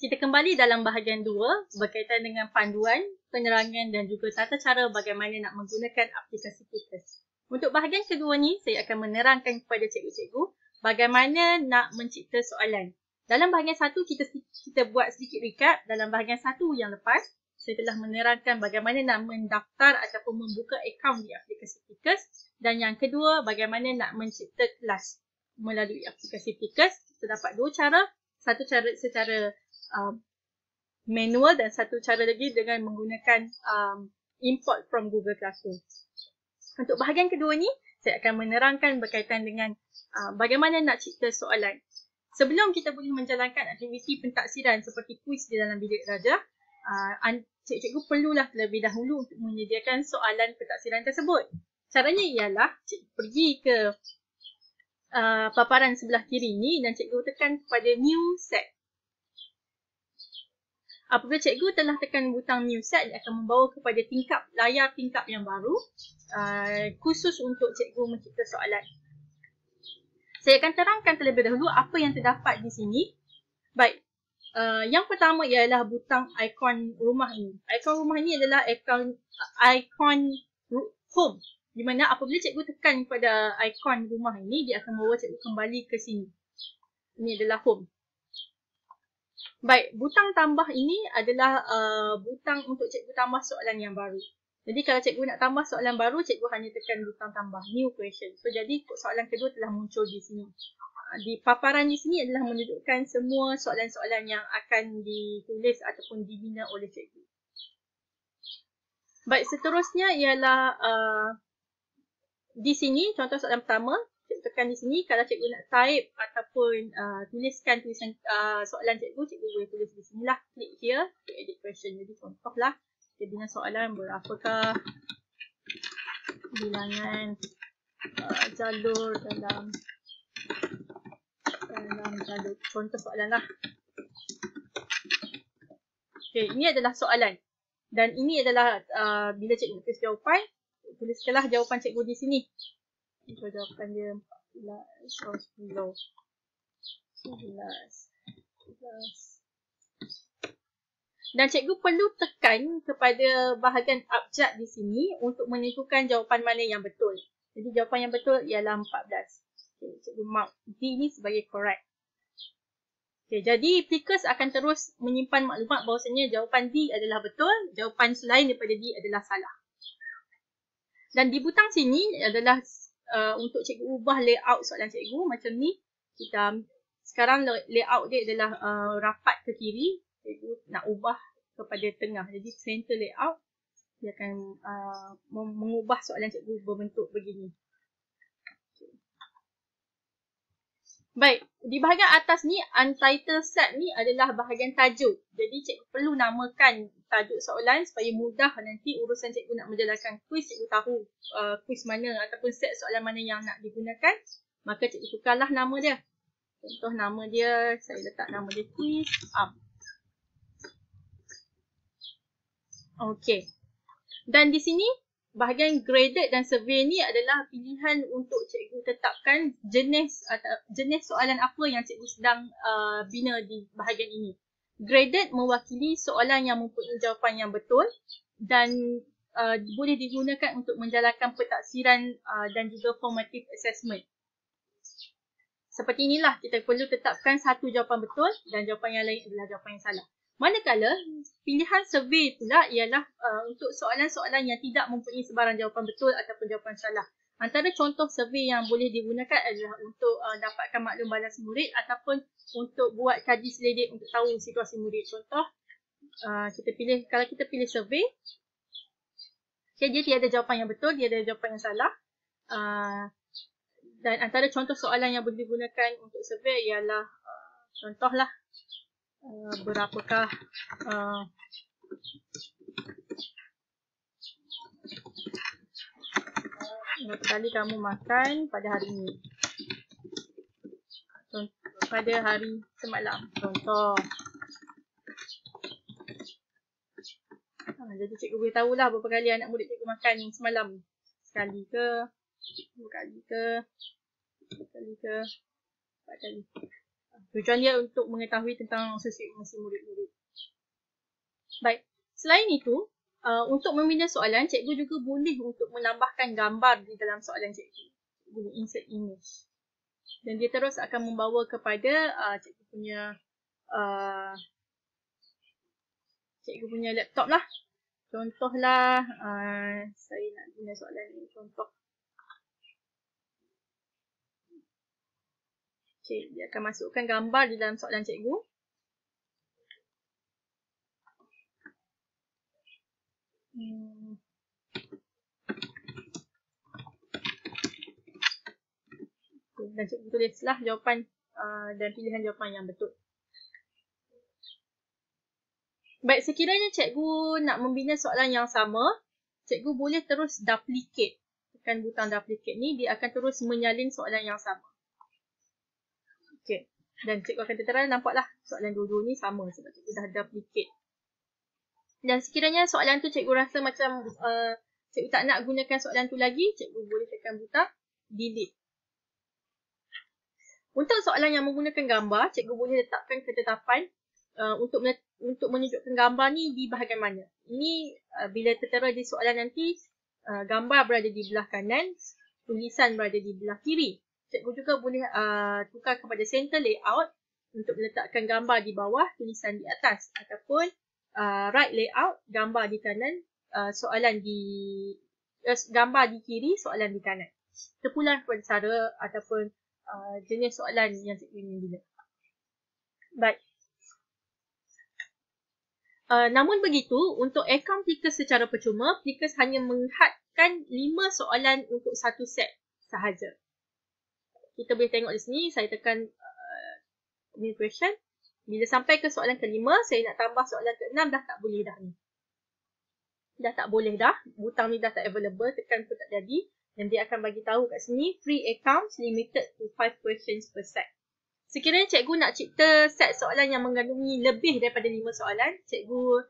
Kita kembali dalam bahagian 2 berkaitan dengan panduan, penerangan dan juga tata cara bagaimana nak menggunakan aplikasi PICUS. Untuk bahagian kedua ni, saya akan menerangkan kepada cikgu-cikgu bagaimana nak mencipta soalan. Dalam bahagian 1, kita buat sedikit recap. Dalam bahagian 1 yang lepas, saya telah menerangkan bagaimana nak mendaftar ataupun membuka akaun di aplikasi PICUS. Dan yang kedua, bagaimana nak mencipta kelas melalui aplikasi PICUS. Kita dapat dua cara. Satu cara secara manual dan satu cara lagi dengan menggunakan import from Google Classroom. Untuk bahagian kedua ni, saya akan menerangkan berkaitan dengan bagaimana nak cipta soalan. Sebelum kita boleh menjalankan aktiviti pentaksiran seperti kuis di dalam bilik belajar, cikgu perlulah terlebih dahulu untuk menyediakan soalan pentaksiran tersebut. Caranya ialah cikgu pergi ke paparan sebelah kiri ni dan cikgu tekan kepada New Set. Apabila cikgu telah tekan butang New Set, dia akan membawa kepada layar tingkap yang baru khusus untuk cikgu mencipta soalan. Saya akan terangkan terlebih dahulu apa yang terdapat di sini. Baik, yang pertama ialah butang ikon rumah ini. Ikon rumah ini adalah ikon home, di mana apabila cikgu tekan pada ikon rumah ini, dia akan membawa cikgu kembali ke sini. Ini adalah home. Baik, butang tambah ini adalah butang untuk cikgu tambah soalan yang baru. Jadi kalau cikgu nak tambah soalan baru, cikgu hanya tekan butang tambah, new question. So jadi soalan kedua telah muncul di sini. Di paparan di sini adalah menunjukkan semua soalan-soalan yang akan ditulis ataupun dibina oleh cikgu. Baik, seterusnya ialah di sini contoh soalan pertama. Cikgu tekan di sini, kalau cikgu nak type ataupun tuliskan tulisan soalan cikgu boleh tulis di sini lah. Klik here, klik edit question. Jadi contohlah, kita bina soalan berapakah bilangan jalur dalam jalur. Contoh soalan lah. Okay, ini adalah soalan. Dan ini adalah bila cikgu tulis jawapan, tuliskanlah jawapan cikgu di sini. So, jawapan dia 14 cross below 11. Dan cikgu perlu tekan kepada bahagian abjad di sini untuk menentukan jawapan mana yang betul. Jadi jawapan yang betul ialah 14. Okay, cikgu mark D ni sebagai correct. Okay, jadi PICUS akan terus menyimpan maklumat bahawasanya jawapan D adalah betul, jawapan selain daripada D adalah salah. Dan di butang sini adalah untuk cikgu ubah layout soalan cikgu macam ni. Sekarang layout dia adalah rapat ke kiri. Cikgu nak ubah kepada tengah. Jadi center layout dia akan mengubah soalan cikgu berbentuk begini. Baik, di bahagian atas ni untitled set ni adalah bahagian tajuk. Jadi cikgu perlu namakan tajuk soalan supaya mudah nanti urusan cikgu nak menjalankan kuis, cikgu tahu kuis mana ataupun set soalan mana yang nak digunakan. Maka cikgu tukarlah nama dia. Contoh nama dia, saya letak nama dia quiz up. Okey. Dan di sini bahagian graded dan survey ni adalah pilihan untuk cikgu tetapkan jenis soalan apa yang cikgu sedang bina di bahagian ini. Graded mewakili soalan yang mempunyai jawapan yang betul dan boleh digunakan untuk menjalankan pentaksiran dan juga formative assessment. Seperti inilah, kita perlu tetapkan satu jawapan betul dan jawapan yang lain adalah jawapan yang salah. Manakala pilihan survey pula ialah untuk soalan-soalan yang tidak mempunyai sebarang jawapan betul ataupun jawapan salah. Antara contoh survey yang boleh digunakan adalah untuk dapatkan maklum balas murid ataupun untuk buat kaji selidik untuk tahu situasi murid. Contoh, kalau kita pilih survey, dia tiada jawapan yang betul, dia ada jawapan yang salah. Dan antara contoh soalan yang boleh digunakan untuk survey ialah contohlah, berapakah berapa kali kamu makan pada hari ini? Pada hari semalam. Contoh. Jadi cikgu boleh tahulah berapa kali anak murid cikgu makan semalam. Sekali ke? Dua kali ke? Tiga kali ke? 4 kali. Tujuan dia untuk mengetahui tentang sosioemosi murid-murid. Baik, selain itu, untuk membina soalan, cikgu juga boleh untuk menambahkan gambar di dalam soalan cikgu. Boleh insert image. Dan dia terus akan membawa kepada cikgu punya laptop lah. Contohlah, saya nak guna soalan ni. Contoh. Okay, dia akan masukkan gambar di dalam soalan cikgu. Dan cikgu tulislah jawapan dan pilihan jawapan yang betul. Baik, sekiranya cikgu nak membina soalan yang sama, cikgu boleh terus duplicate. Tekan butang duplicate ni, dia akan terus menyalin soalan yang sama. Okey. Dan cikgu akan tertera nampaklah soalan dua-dua ni sama sebab cikgu dah duplicate. Dan sekiranya soalan tu cikgu rasa macam cikgu tak nak gunakan soalan tu lagi, cikgu boleh tekan butang delete. Untuk soalan yang menggunakan gambar, cikgu boleh letakkan ketetapan untuk menunjukkan gambar ni di bahagian mana. Ini bila tertera di soalan nanti, gambar berada di belah kanan, tulisan berada di belah kiri. Cikgu juga boleh tukar kepada center layout untuk meletakkan gambar di bawah, tulisan di atas. Ataupun right layout, gambar di kanan, gambar di kiri, soalan di kanan. Terpulang kepada cara ataupun jenis soalan yang cikgu ingin bina. Baik. Namun begitu, untuk akaun Plickers secara percuma, Plickers hanya menghadkan 5 soalan untuk satu set sahaja. Kita boleh tengok di sini, saya tekan new question. Bila sampai ke soalan ke-5, saya nak tambah soalan ke-6, dah tak boleh dah ni. Dah tak boleh dah, butang ni dah tak available, tekan pun tak jadi. Dan dia akan bagi tahu kat sini, free accounts limited to 5 questions per set. Sekiranya cikgu nak cipta set soalan yang mengandungi lebih daripada 5 soalan, cikgu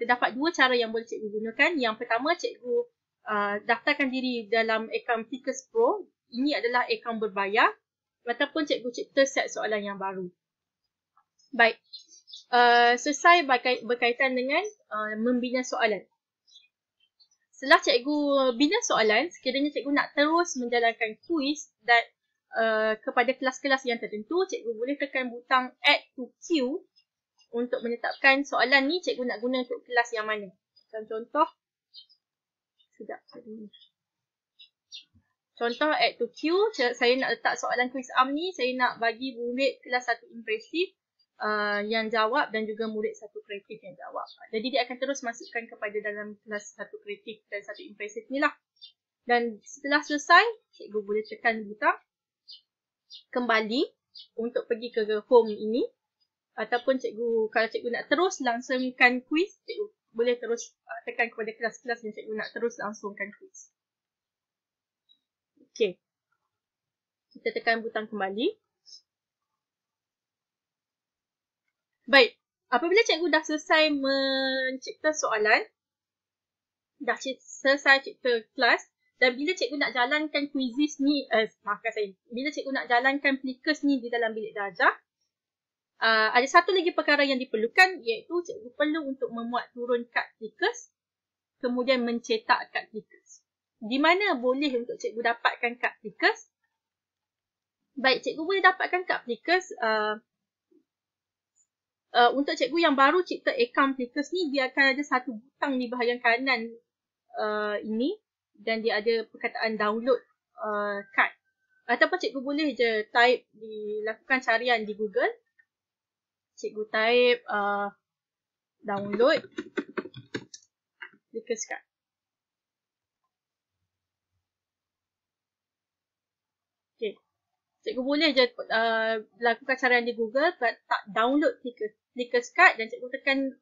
terdapat 2 cara yang boleh cikgu gunakan. Yang pertama, cikgu daftarkan diri dalam akaun Plickers Pro. Ini adalah akaun berbayar. Ataupun cikgu cipta set soalan yang baru. Baik. Selesai berkaitan dengan membina soalan. Setelah cikgu bina soalan, sekiranya cikgu nak terus menjalankan kuis dan kepada kelas-kelas yang tertentu, cikgu boleh tekan butang add to queue untuk menetapkan soalan ni cikgu nak guna untuk kelas yang mana. Contoh, contoh add to queue, saya nak letak soalan kuis am ni, saya nak bagi murid kelas 1 impresif yang jawab dan juga murid 1 kreatif yang jawab. Jadi dia akan terus masukkan kepada dalam kelas 1 kreatif dan 1 impresif ni lah. Dan setelah selesai, cikgu boleh tekan butang kembali untuk pergi ke home ini. Ataupun kalau cikgu nak terus langsungkan kuis, cikgu boleh terus tekan kepada kelas-kelas yang cikgu nak terus langsungkan kuis. Okey. Kita tekan butang kembali. Baik. Apabila cikgu dah selesai mencipta soalan, dah selesai cipta kelas, dan bila cikgu nak jalankan quizzes ni, bila cikgu nak jalankan Plickers ni di dalam bilik darjah, ada satu lagi perkara yang diperlukan, iaitu cikgu perlu untuk memuat turun kad Plickers, kemudian mencetak kad Plickers. Di mana boleh untuk cikgu dapatkan kad Plickers? Baik, cikgu boleh dapatkan kad Plickers untuk cikgu yang baru cipta akaun Plickers ni, dia akan ada satu butang di bahagian kanan ini. Dan dia ada perkataan download card. Ataupun cikgu boleh je lakukan carian di Google. Cikgu type download Plickers card. Okay. Cikgu boleh je lakukan carian di Google, tak download Plickers card, dan cikgu tekan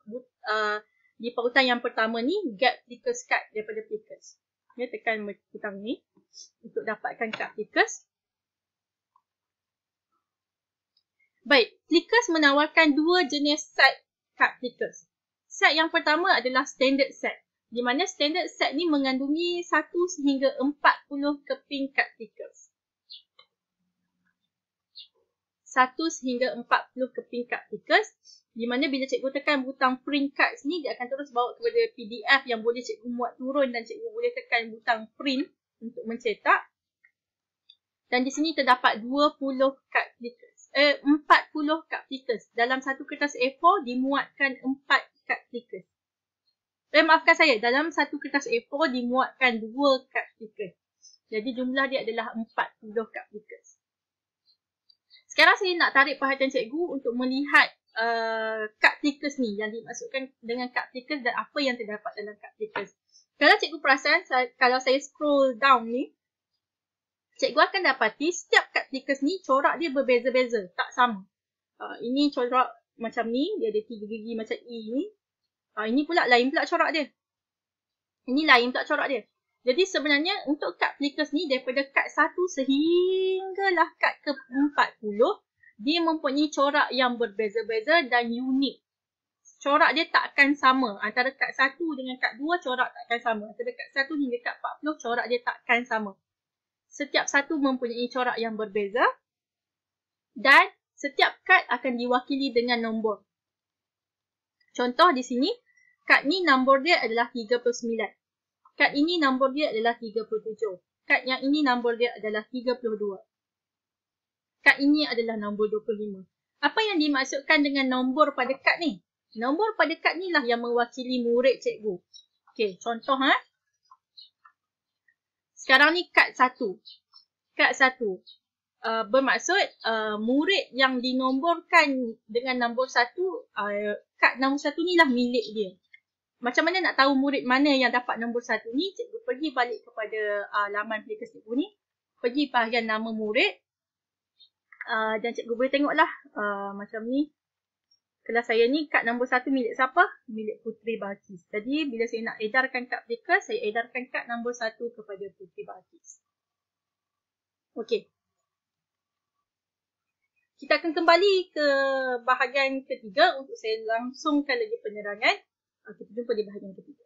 di pautan yang pertama ni, get Plickers card daripada Plickers. Tekan butang ni untuk dapatkan kad Plickers. Baik, Plickers menawarkan 2 jenis set kad Plickers. Set yang pertama adalah standard set, di mana standard set ni mengandungi 1 sehingga 40 keping kad Plickers. 1 sehingga 40 keping kad plikas. Di mana bila cikgu tekan butang print cards ni, dia akan terus bawa kepada PDF yang boleh cikgu muat turun dan cikgu boleh tekan butang print untuk mencetak. Dan di sini terdapat 20 kad plikas. 40 kad plikas. Dalam satu kertas A4 dimuatkan 4 kad plikas. Maafkan saya, dalam satu kertas A4 dimuatkan 2 kad plikas. Jadi jumlah dia adalah 40 kad plikas. Sekarang saya nak tarik perhatian cikgu untuk melihat kad plikas ni yang dimaksudkan dengan kad plikas dan apa yang terdapat dalam kad plikas. Kalau cikgu perasan, kalau saya scroll down ni, cikgu akan dapati setiap kad plikas ni corak dia berbeza-beza, tak sama. Ini corak macam ni, dia ada 3 gigi macam E ni. Ini pula lain pula corak dia. Ini lain pula corak dia. Jadi sebenarnya untuk kad plikas ni daripada kad 1 sehinggalah kad ke-40, dia mempunyai corak yang berbeza-beza dan unik. Corak dia takkan sama. Antara kad 1 dengan kad 2 corak takkan sama. Antara kad 1 hingga kad 40 corak dia takkan sama. Setiap satu mempunyai corak yang berbeza dan setiap kad akan diwakili dengan nombor. Contoh di sini, kad ni nombor dia adalah 39. Kad ini nombor dia adalah 37. Kad yang ini nombor dia adalah 32. Kad ini adalah nombor 25. Apa yang dimaksudkan dengan nombor pada kad ni? Nombor pada kad ni lah yang mewakili murid cikgu. Okey, contoh Sekarang ni kad 1. Kad 1. Bermaksud murid yang dinomborkan dengan nombor 1, kad nombor 1 ni lah milik dia. Macam mana nak tahu murid mana yang dapat nombor 1 ni? Cikgu pergi balik kepada laman plikas cikgu ni. Pergi bahagian nama murid. Dan cikgu boleh tengoklah macam ni. Kelas saya ni kad nombor 1 milik siapa? Milik Putri Balkis. Jadi bila saya nak edarkan kad plikas, saya edarkan kad nombor 1 kepada Putri Balkis. Okey. Kita akan kembali ke bahagian ketiga untuk saya langsungkan lagi penerangan. Kita jumpa di bahagian ketiga.